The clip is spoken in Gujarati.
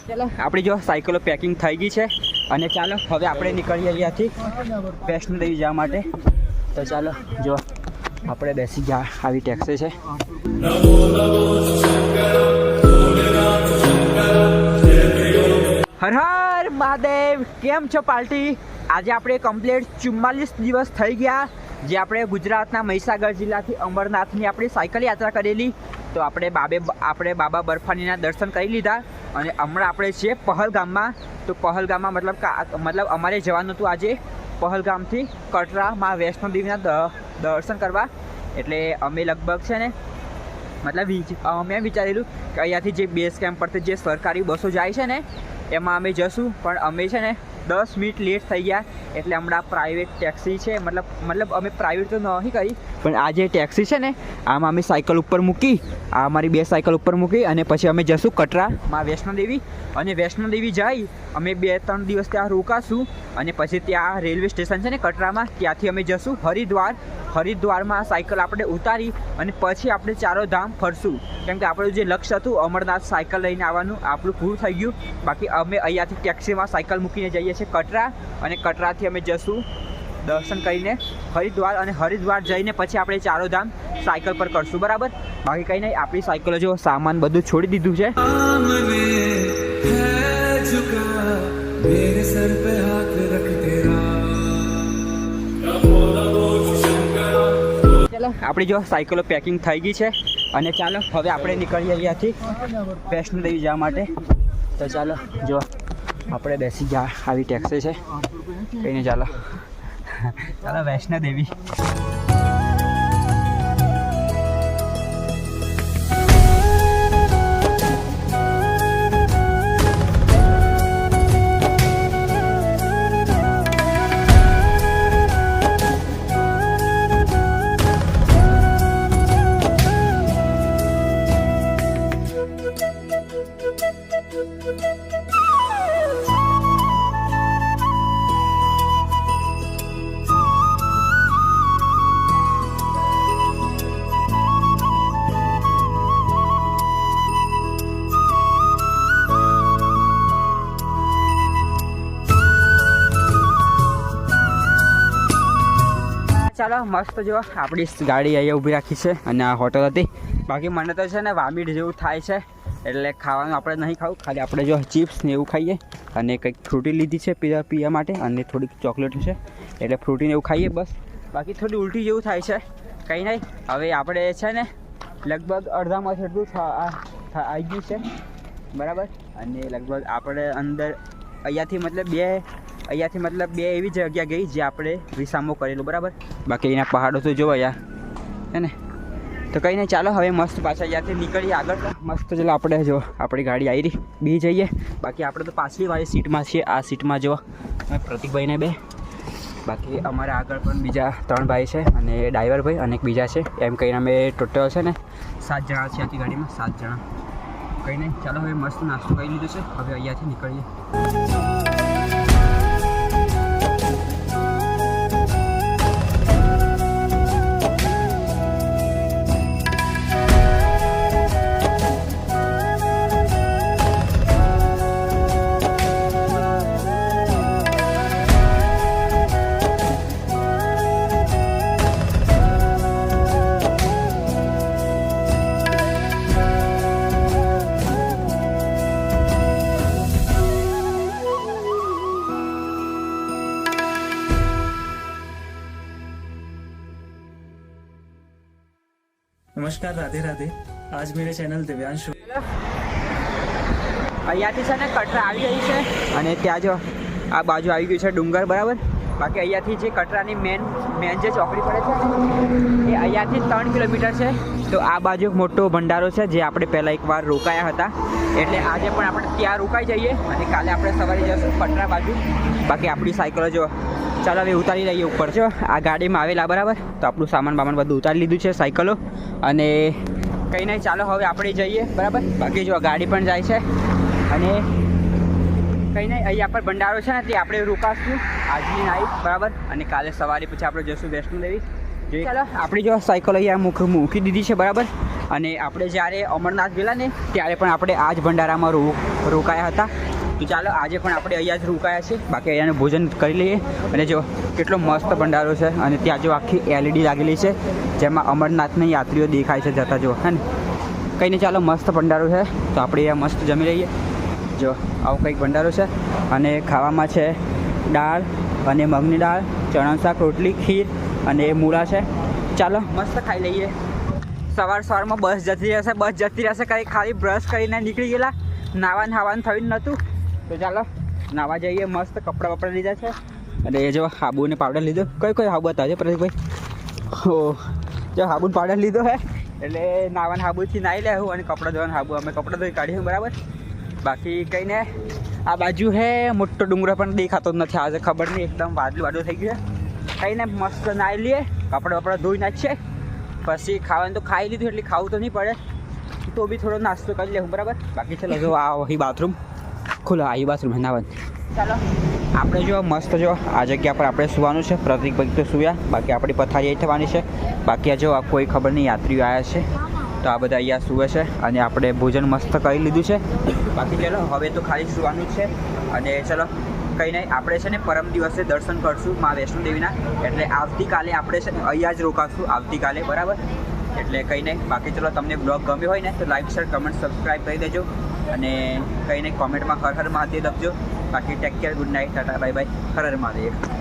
ચાલો આપણી જો સાયકલો પેકિંગ થઈ ગઈ છે અને ચાલો હવે આપણે નીકળીએ અહીંયાથી વૈષ્ણોદેવી જવા માટે. તો ચાલો જો આપણે બેસી ગયા, આવી ટેક્સી છે. હર હર મહાદેવ, કેમ છો પાર્ટી? આજે આપણે કમ્પ્લીટ 44 દિવસ થઈ ગયા જે આપણે ગુજરાતના મહીસાગર જિલ્લાથી અમરનાથની આપણી સાયકલ યાત્રા કરેલી. તો આપણે બાબા બર્ફાનીના દર્શન કરી લીધા અને હમણાં આપણે છીએ પહલગામમાં. તો પહલગામમાં મતલબ અમારે જવાનું હતું આજે પહલગામથી કટરામાં વૈષ્ણોદેવીના દર્શન કરવા. એટલે અમે લગભગ છે ને અમે વિચારેલું કે અહીંયાથી જે બેઝ કેમ્પ પરથી જે સરકારી બસો જાય છે ને એમાં અમે જશું, પણ અમે છે ને 10 મિનિટ લેટ થઈ ગયા. એટલે હમણાં પ્રાઇવેટ ટેક્સી છે, મતલબ અમે પ્રાઇવેટ તો નહીં કરી, પણ આ જે ટેક્સી છે ને આમાં અમે સાયકલ ઉપર મૂકી, આ અમારી 2 સાયકલ ઉપર મૂકી અને પછી અમે જશું કટરામાં વૈષ્ણોદેવી. અને વૈષ્ણોદેવી જઈ અમે 2-3 દિવસ ત્યાં રોકાશું અને પછી ત્યાં રેલવે સ્ટેશન છે ને કટરામાં, ત્યાંથી અમે જશું હરિદ્વાર. હરિદ્વારમાં સાયકલ આપણે ઉતારી અને પછી આપણે ચારોધામ ફરશું, કેમ કે આપણું જે લક્ષ્ય હતું અમરનાથ સાયકલ લઈને આવવાનું આપણું પૂરું થઈ ગયું. બાકી અમે અહીંયાથી ટેક્સીમાં સાયકલ મૂકીને જઈએ છીએ કટરા અને કટરાથી અમે જશું દર્શન કરીને હરિદ્વાર અને હરિદ્વાર જઈને પછી આપણે ચારોધામ સાયકલ પર કરશું, બરાબર? બાકી કંઈ નહીં, આપણી સાયકલો જો સામાન બધું છોડી દીધું છે. ચાલો આપણી જો સાયકલો પેકિંગ થઈ ગઈ છે અને ચાલો હવે આપણે નીકળીએ અહીંયાથી વૈષ્ણોદેવી જવા માટે. તો ચાલો જો આપણે બેસી ગયા, આવી ટેક્સી છે, કહીને ચાલો વૈષ્ણોદેવી. ચાલો મસ્ત જો આપણી ગાડી અહીંયા ઊભી રાખી છે અને આ હોટલ હતી. બાકી મને તો છે ને વામિટ જેવું થાય છે, એટલે ખાવાનું આપણે નહીં ખાવું, ખાલી આપણે જો ચિપ્સ ને એવું ખાઈએ અને કંઈક ફ્રૂટી લીધી છે પીવા માટે અને થોડીક ચોકલેટ છે, એટલે ફ્રૂટીને એવું ખાઈએ બસ. બાકી થોડી ઉલટી જેવું થાય છે, કંઈ નહીં. હવે આપણે છે ને લગભગ અડધામાંથી એટલું આવી ગયું છે, બરાબર? અને લગભગ આપણે અંદર અહીંયાથી મતલબ બે એવી જગ્યા ગઈ જે આપણે વિસામો કરેલું, બરાબર? બાકી એના પહાડો તો જોવા યાર, હે ને? તો કંઈ નહીં, ચાલો હવે મસ્ત પાછા અહીંયાથી નીકળીએ આગળ. મસ્ત ચાલો આપણે જો આપણી ગાડી આવી રહી, બી જઈએ. બાકી આપણે તો પાછળીવાળી સીટમાં છીએ, આ સીટમાં જો અમે પ્રતિકભાઈને 2, બાકી અમારા આગળ પણ બીજા 3 ભાઈ છે અને ડ્રાઈવર ભાઈ અને એક બીજા છે, એમ કહીને અમે ટોટલ છે ને 7 જણા છીએ આખી ગાડીમાં, 7 જણા. કંઈ નહીં, ચાલો હવે મસ્ત નાસ્તો કરી લીધો છે, હવે અહીંયાથી નીકળીએ. नमस्कार, राधे राधे. आज मेरे चैनल दिव्यांश અહીંયાથી છે ને કટરા આવી રહી છે અને ત્યાં જો આ બાજુ આવી ગયું છે ડુંગર, બરાબર? બાકી અહીંયાથી જે કટરાની મેન જે ચોકડી પડે છે એ અહીંયાથી 3 કિલોમીટર છે. તો આ બાજુ એક મોટો ભંડારો છે જે આપણે પહેલાં એકવાર રોકાયા હતા, એટલે આજે પણ આપણે ત્યાં રોકાઈ જઈએ અને કાલે આપણે સવારે જઈશું કટરા બાજુ. બાકી આપણી સાયકલો જો ચાલો હવે ઉતારી લઈએ ઉપર. જો આ ગાડીમાં આવેલા, બરાબર? તો આપણું સામાન બધું ઉતારી લીધું છે સાયકલો અને કંઈ નહીં, ચાલો હવે આપણે જઈએ, બરાબર? બાકી જો ગાડી પણ જાય છે અને કંઈ નહીં, અહીંયા પર ભંડારો છે ને તે આપણે રોકાશું આજની નાઈટ, બરાબર? અને કાલે સવારે પછી આપણે જઈશું વૈષ્ણોદેવી. ચાલો આપણી જો સાયકલ અહીંયા મૂકી દીધી છે, બરાબર? અને આપણે જ્યારે અમરનાથ ગયેલા ને ત્યારે પણ આપણે આ જ ભંડારામાં રોકાયા હતા. તો ચાલો આજે પણ આપણે અહીંયા જ રોકાયા છે. બાકી અહીંયાનું ભોજન કરી લઈએ. અને જો કેટલો મસ્ત ભંડારો છે અને ત્યાં જો આખી LED લાગેલી છે જેમાં અમરનાથના યાત્રીઓ દેખાય છે જતા જો હે ને. કંઈ નહીં, ચાલો મસ્ત ભંડારો છે તો આપણે અહીંયા મસ્ત જમી લઈએ. જો આવો કંઈક ભંડારો છે અને ખાવામાં છે દાળ અને મગની દાળ, ચણાનું શાક, રોટલી, ખીર અને મૂળા છે. ચાલો મસ્ત ખાઈ લઈએ. સવારમાં બસ જતી રહેશે કંઈ ખાલી બ્રશ કરીને નીકળી ગયેલા. નાવાનું થયું નહોતું. તો ચાલો નાવા જઈએ. મસ્ત કપડાં વપડા લીધા છે અને એ જો હાબુ ને પાવડર લીધો. કઈ હાબુ હતા છે પ્રતિકભાઈ? હો જો હાબુનો પાવડર લીધો હે એટલે નાવાના હાબુથી નાહી લેવું અને કપડાં ધોવાના હાબુ અમે કપડાં ધોઈ કાઢીએ બરાબર. બાકી કંઈ ને આ બાજુ હે મોટો ડુંગરો પણ દેખાતો જ નથી આજે. ખબર નહીં, એકદમ વાદળું થઈ ગયું. કંઈ ને મસ્ત નાહી લઈએ, કપડાં વપડા ધોઈ નાખીએ. પછી ખાવાનું તો ખાઈ લીધું એટલે ખાવું તો નહીં પડે, તો બી થોડો નાસ્તો કરી લેવું બરાબર. બાકી ચાલો જો આ વહી બાથરૂમ ખુલ્લો, આ બાથરૂમ નાવાનું. ચાલો આપણે જો મસ્ત જો આ જગ્યા પર આપણે સુવાનું છે. પ્રતિકભાઈ તો સુવ્યા, બાકી આપણી પથારી થવાની છે. બાકી જો આ કોઈ ખબર નહીં યાત્રીઓ આવ્યા છે તો આ બધા અહીંયા સુવે છે અને આપણે ભોજન મસ્ત કરી લીધું છે. બાકી ચાલો હવે તો ખાલી સુવાનું જ છે. અને ચલો કંઈ નહીં, આપણે છે ને પરમ દિવસે દર્શન કરશું મા વૈષ્ણો દેવીના. એટલે આવતીકાલે આપણે છે ને અહીંયા જ રોકાશું આવતીકાલે બરાબર. એટલે કંઈ નહીં, બાકી ચલો તમને બ્લોગ ગમ્યો હોય ને તો લાઈક, શેર, કમેન્ટ, સબસ્ક્રાઈબ કરી દેજો. અને કંઈ નહીં કોમેન્ટમાં હર હર મહાદેવ લખજો. બાકી take care, good night, tata, bye bye, હર હર મહાદેવ.